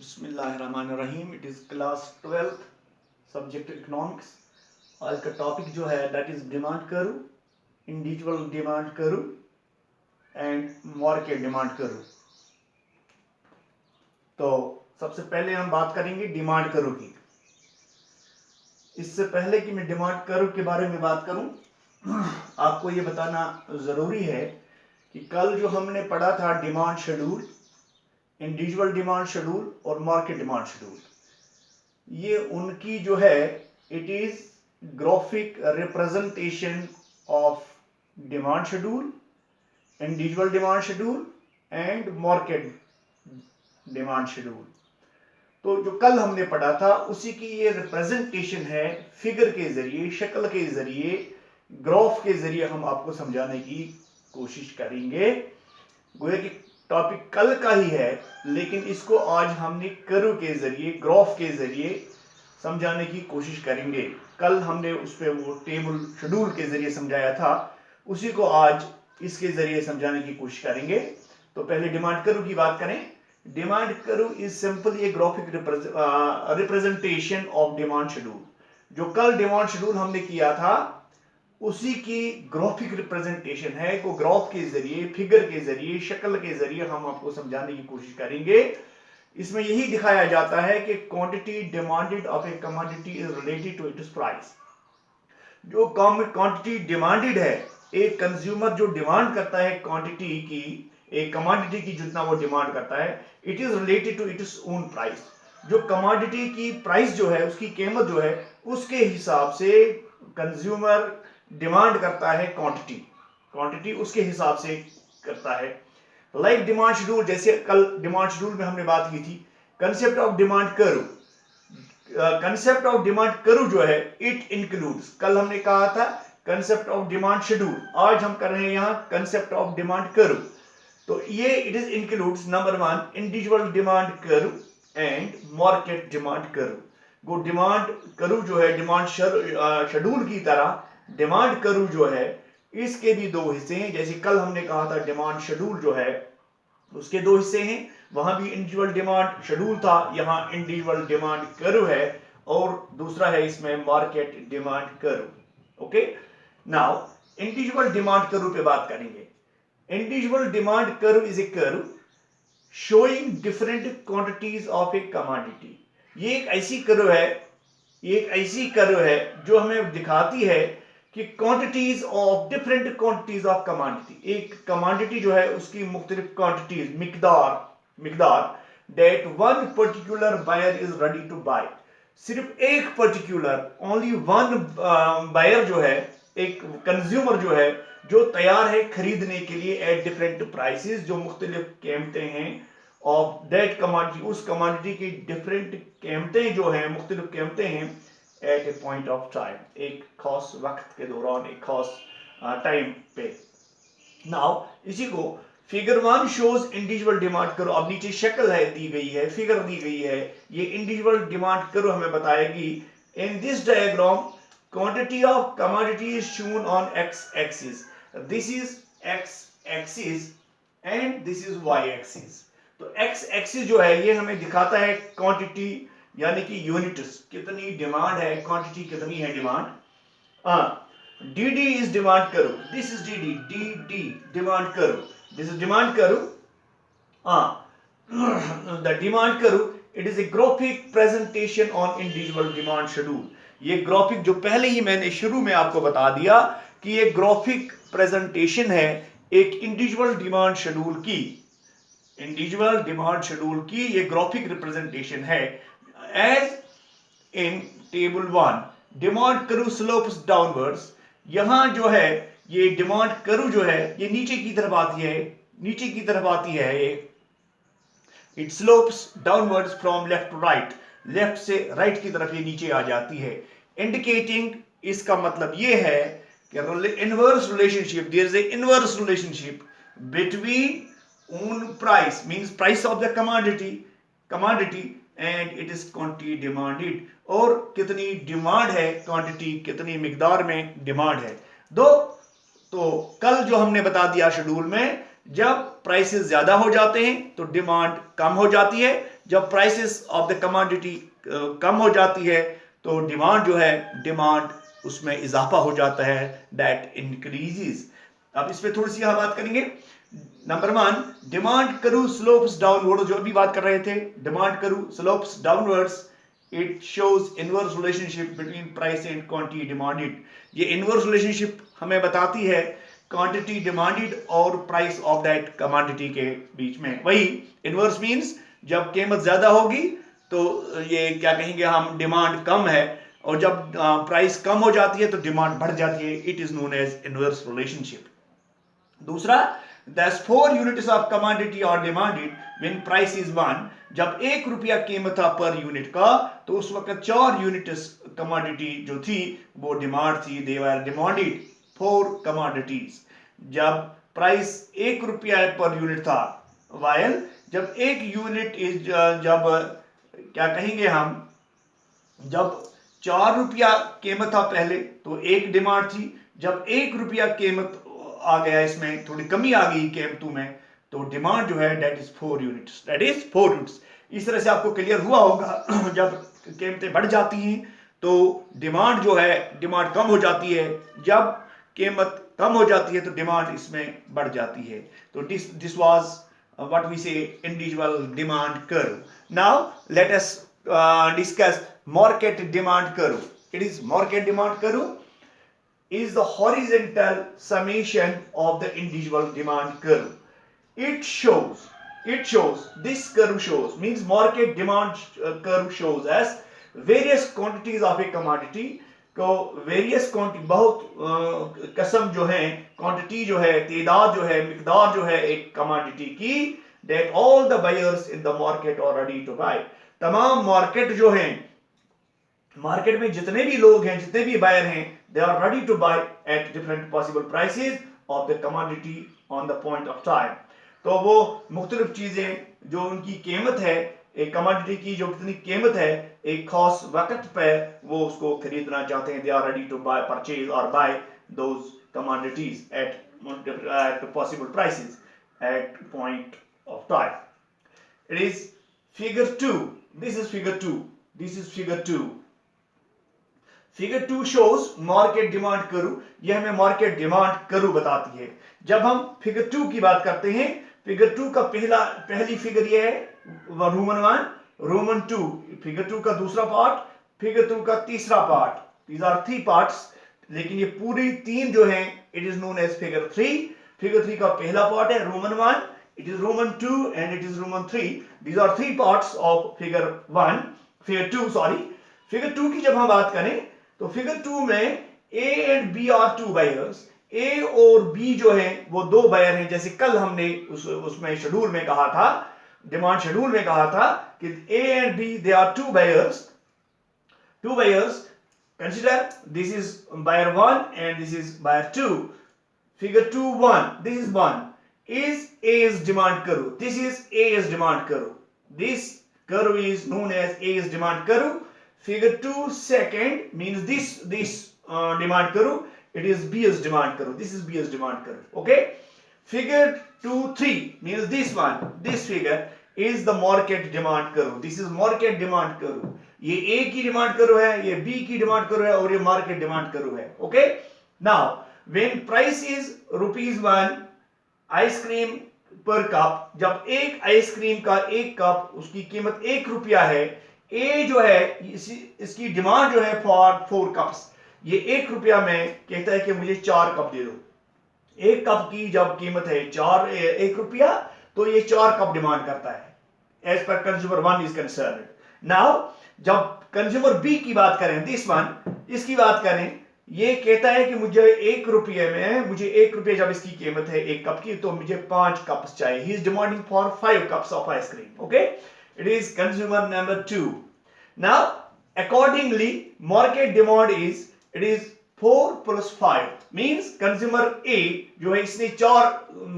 बिस्मिल्लाहिर्रहमानिर्रहीम। It is class 12th subject economics. आज का टॉपिक जो है that is demand curve, individual demand curve and market demand curve. तो सबसे पहले हम बात करेंगे डिमांड कर्व की। इससे पहले कि मैं डिमांड कर्व के बारे में बात करूं, आपको ये बताना ज़रूरी है कि कल जो हमने पढ़ा था demand schedule, individual demand schedule और मार्केट डिमांड शेड्यूल, ये उनकी जो है it is graphic representation of demand schedule, individual demand schedule and market demand schedule. तो जो कल हमने पढ़ा था उसी की ये रिप्रेजेंटेशन है, फिगर के जरिए, शक्ल के जरिए, ग्राफ के जरिए हम आपको समझाने की कोशिश करेंगे। गोया कि टॉपिक कल का ही है, लेकिन इसको आज हमने कर्व के जरिए, ग्राफ के जरिए समझाने की कोशिश करेंगे। कल हमने उस पर वो टेबल शेड्यूल के जरिए समझाया था, उसी को आज इसके जरिए समझाने की कोशिश करेंगे। तो पहले डिमांड कर्व की बात करें। Demand curve is simply A graphic representation of demand schedule. जो कल डिमांड शेड्यूल हमने किया था उसी की ग्राफिक रिप्रेजेंटेशन है, को ग्राफ के जरिए, फिगर के जरिए, शक्ल के जरिए हम आपको समझाने की कोशिश करेंगे। इसमें यही दिखाया जाता है कि quantity demanded of a commodity is related to its price. जो क्वांटिटी डिमांडेड है, एक कंज्यूमर जो डिमांड करता है क्वांटिटी की, एक कमोडिटी की जितना वो डिमांड करता है, it is related to its own price. जो कमोडिटी की प्राइस जो है, उसकी कीमत जो है, उसके हिसाब से कंज्यूमर डिमांड करता है क्वांटिटी उसके हिसाब से करता है। लाइक डिमांड शेड्यूल, जैसे कल डिमांड शेड्यूल में हमने बात की थी, concept of demand curve. Concept of demand curve जो है इट इंक्लूड्स, कल हमने कहा था कंसेप्ट ऑफ डिमांड शेड्यूल, आज हम कर रहे हैं यहां कंसेप्ट ऑफ डिमांड कर्व। तो ये it is includes number 1 individual demand curve and market demand curve. वो डिमांड कर्व जो है, डिमांड शेड्यूल की तरह डिमांड कर्व जो है, इसके भी दो हिस्से हैं। जैसे कल हमने कहा था डिमांड शेड्यूल जो है उसके दो हिस्से हैं, वहां भी इंडिविजुअल डिमांड शेड्यूल था, यहां इंडिविजुअल डिमांड कर्व है, और दूसरा है इसमें market demand curve. Okay, now individual demand curve पे बात करेंगे। Individual demand curve is a curve showing different quantities of a commodity. ये एक ऐसी कर्व है जो हमें दिखाती है कि quantities of different quantities of commodity. एक कमोडिटी जो है उसकी मुख्तलिफ क्वांटिटीज, मिकदार that one particular buyer is ready to buy. सिर्फ एक पर्टिकुलर, ओनली वन बायर जो है, एक कंज्यूमर जो है, जो तैयार है खरीदने के लिए एट डिफरेंट प्राइसेस, जो मुख्तलिफ कीमतें हैं ऑफ दैट कमोडिटी, उस कमोडिटी की डिफरेंट कीमतें जो हैं, मुख्तलिफ कीमतें हैं at a point of time, एक खास वक्त के दौरान, एक खास टाइम पे। नाउ इसी को figure 1 shows individual demand curve. अब नीचे शक्ल है दी गई है, फिगर दी गई है, ये इंडिविजुअल डिमांड कर्व हमें बताएगी। In this diagram quantity of commodity is shown on x axis. This is x axis and this is y axis. तो x axis जो है ये हमें दिखाता है क्वांटिटी, यानी कि यूनिट्स, कितनी डिमांड है, क्वांटिटी कितनी है demand. dd is demand curve, this is dd demand curve, this is demand curve. the demand curve, it is a graphic presentation on individual demand schedule. ये ग्राफिक जो पहले ही मैंने शुरू में आपको बता दिया कि ये ग्राफिक प्रेजेंटेशन है एक इंडिविजुअल डिमांड शेड्यूल की, इंडिविजुअल डिमांड शेड्यूल की ये ग्राफिक रिप्रेजेंटेशन है। As in table 1 demand curve slopes downwards. यहां जो है ये डिमांड कर्व जो है ये नीचे की तरफ आती है, नीचे की तरफ आती है ये, it slopes downwards from left to right, left से राइट की तरफ ये नीचे आ जाती है। इंडिकेटिंग, इसका मतलब ये है कि inverse relationship, there is a inverse relationship between own price, means price of the commodity and it is quantity demanded, और कितनी डिमांड है, क्वांटिटी कितनी मिकदार में डिमांड है। तो कल जो हमने बता दिया शेड्यूल में, जब प्राइसेस ज्यादा हो जाते हैं तो डिमांड कम हो जाती है, जब प्राइसेस ऑफ द कमोडिटी कम हो जाती है तो डिमांड जो है, डिमांड उसमें इजाफा हो जाता है, दैट इंक्रीजेस। अब इस पे थोड़ी सी हम बात करेंगे। नंबर 1, डिमांड करू स्लोप्स डाउनवर्ड, जो अभी बात कर रहे थे, डिमांड करू slopes downwards, it shows inverse relationship between price and quantity demanded. ये इनवर्स रिलेशनशिप हमें बताती है क्वांटिटी डिमांडेड और प्राइस ऑफ दैट कमोडिटी के बीच में। वही इनवर्स मींस जब कीमत ज्यादा होगी तो ये क्या कहेंगे हम, डिमांड कम है, और जब प्राइस कम हो जाती है तो डिमांड बढ़ जाती है। It is known as inverse relationship. दूसरा, thus 4 units of commodity are demanded when price is 1। जब 1 रुपया कीमत था पर यूनिट का तो उस वक्त 4 यूनिट्स कमोडिटी जो थी वो डिमांड थी, they were demanded 4 commodities। जब प्राइस 1 रुपया पर यूनिट था, while जब 1 यूनिट इज जब क्या कहेंगे हम, जब 4 रुपया कीमत था पहले तो एक डिमांड थी, जब 1 रुपया कीमत आ गया, इसमें थोड़ी कमी आ गई कीमतों में, तो डिमांड जो है that is 4 units, that is 4 units. इस तरह से आपको क्लियर हुआ होगा जब कीमतें बढ़ जाती हैं तो डिमांड जो है, डिमांड कम हो जाती है, जब कीमत कम हो जाती है तो डिमांड इसमें बढ़ जाती है। तो दिस वाज व्हाट वी से individual demand curve. Now let us discuss market demand curve. It is market demand curve is the horizontal summation of the individual demand curve. It shows, this curve shows, means market demand curve shows as various quantities of a commodity को various quantity, बहुत कसम जो है, quantity जो है, तादाद जो है, मिकदार जो है एक कमोडिटी की, that all the buyers in the market are ready to buy। तमाम मार्केट जो है, मार्केट में जितने भी लोग हैं, जितने भी बायर हैं, they are ready to buy at different possible prices of the commodity on the point of time। तो वो मुख्तलिफ चीजें जो उनकी कीमत है, एक कमोडिटी की जो कितनी कीमत है एक खास वक्त पे, वो उसको खरीदना चाहते हैं। they are ready to buy, purchase or buy those commodities at possible prices at point of time। It is figure 2। this is figure 2, this is figure 2। Figure 2 shows market demand curve. ये हमें market demand curve बताती है। जब हम figure 2 की बात करते हैं, फिगर 2 का पहली फिगर ये है रोमन 1, रोमन 2, फिगर 2 का दूसरा पार्ट, फिगर 2 का तीसरा पार्ट। दीज आर 3 पार्ट्स, लेकिन ये पूरी 3 जो हैं it is known as figure 3। Figure 3 का पहला पार्ट है roman 1, it is roman 2 and it is roman 3। These are 3 parts of figure 1, figure 2 sorry. Figure 2 की जब हम बात करें तो फिगर 2 में A and B are 2 buyers. A और बी जो है वो 2 बायर हैं, जैसे कल हमने उसमें शेड्यूल में कहा था, डिमांड शेड्यूल में कहा था कि A and B they are 2 buyers, 2 buyers. Consider this is buyer 1 and this is buyer 2। Figure 2 1, this is 1 is A's demand curve, this is A's demand curve, this curve is known as A's demand curve। Figure 2 second means this demand curve, it is B's demand curve, this is B's demand curve, okay। Figure 2 3 means this one, this figure is the market demand curve, this is market demand curve। ये A की demand curve है, ये B की demand curve है और ये market demand curve है, okay। Now when price is ₹1 ice cream पर कप, जब एक आइसक्रीम का एक कप उसकी कीमत 1 रुपया है, ए जो है इसकी डिमांड जो है फॉर 4 कप्स, ये 1 रुपया में कहता है कि मुझे 4 कप दे दो। एक कप की जब कीमत है 1 रुपया तो ये 4 कप डिमांड करता है as per consumer 1 is concerned. Now जब कंज्यूमर बी की बात करें, दिस वन, इसकी बात करें, ये कहता है कि मुझे 1 रुपये में, मुझे 1 रुपये जब इसकी कीमत है एक कप की तो मुझे 5 कप्स चाहिए। He is demanding for 5 cups of ice cream, okay. It is consumer number 2। Now accordingly market demand is, it is 4 + 5 means consumer A जो है इसने 4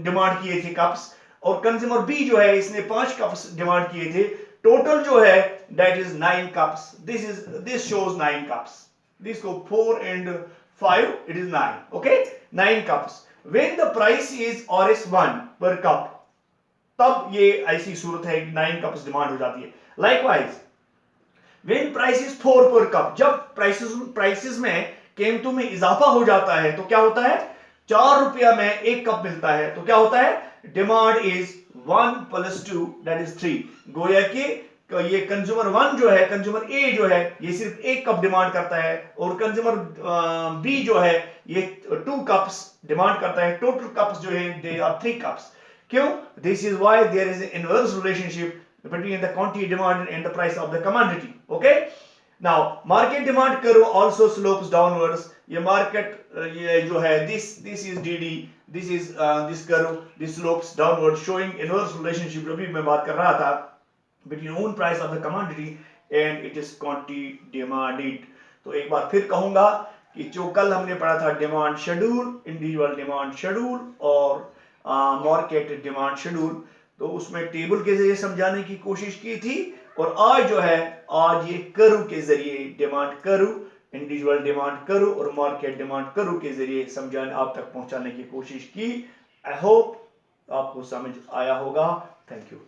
डिमांड किए थे कप्स, और कंज्यूमर बी जो है इसने 5 कप्स डिमांड किए थे। टोटल जो है that is 9 cups. This shows 9 cups. This go 4 and 5, it is 9, okay, 9 cups। When the price is Rs 1 per cup, तब ये ऐसी सूरत है कि 9 कप्स डिमांड हो जाती है। लाइकवाइज व्हेन प्राइस 4 पर कप, जब प्राइसेस में कीमतों में इजाफा हो जाता है तो क्या होता है, 4 रुपया में 1 कप मिलता है, तो क्या होता है, डिमांड इज 1 + 2 दैट इज 3। गोया कि ये कंज्यूमर 1 जो है, कंज्यूमर ए जो है, ये सिर्फ 1 कप डिमांड करता है, और कंज्यूमर बी जो है ये 2 कप्स डिमांड करता है। टोटल कप्स जो है दे आर 3 कप्स। क्यों? This is why there is an inverse relationship between the quantity demanded and the price of the commodity. Okay, now market demand curve also slopes downwards. ये market ये जो है this is DD, this is this curve, this slopes downwards showing inverse relationship जो भी मैं बात कर रहा था between own price of the commodity and it is quantity demanded। तो एक बार फिर कहूंगा कि जो कल हमने पढ़ा था demand schedule, individual demand schedule और मार्केट डिमांड शेड्यूल, तो उसमें टेबल के जरिए समझाने की कोशिश की थी, और आज जो है आज ये कर्व के जरिए demand curve, individual demand curve और मार्केट डिमांड कर्व के जरिए समझाने आप तक पहुंचाने की कोशिश की। आई होप आपको समझ आया होगा। Thank you.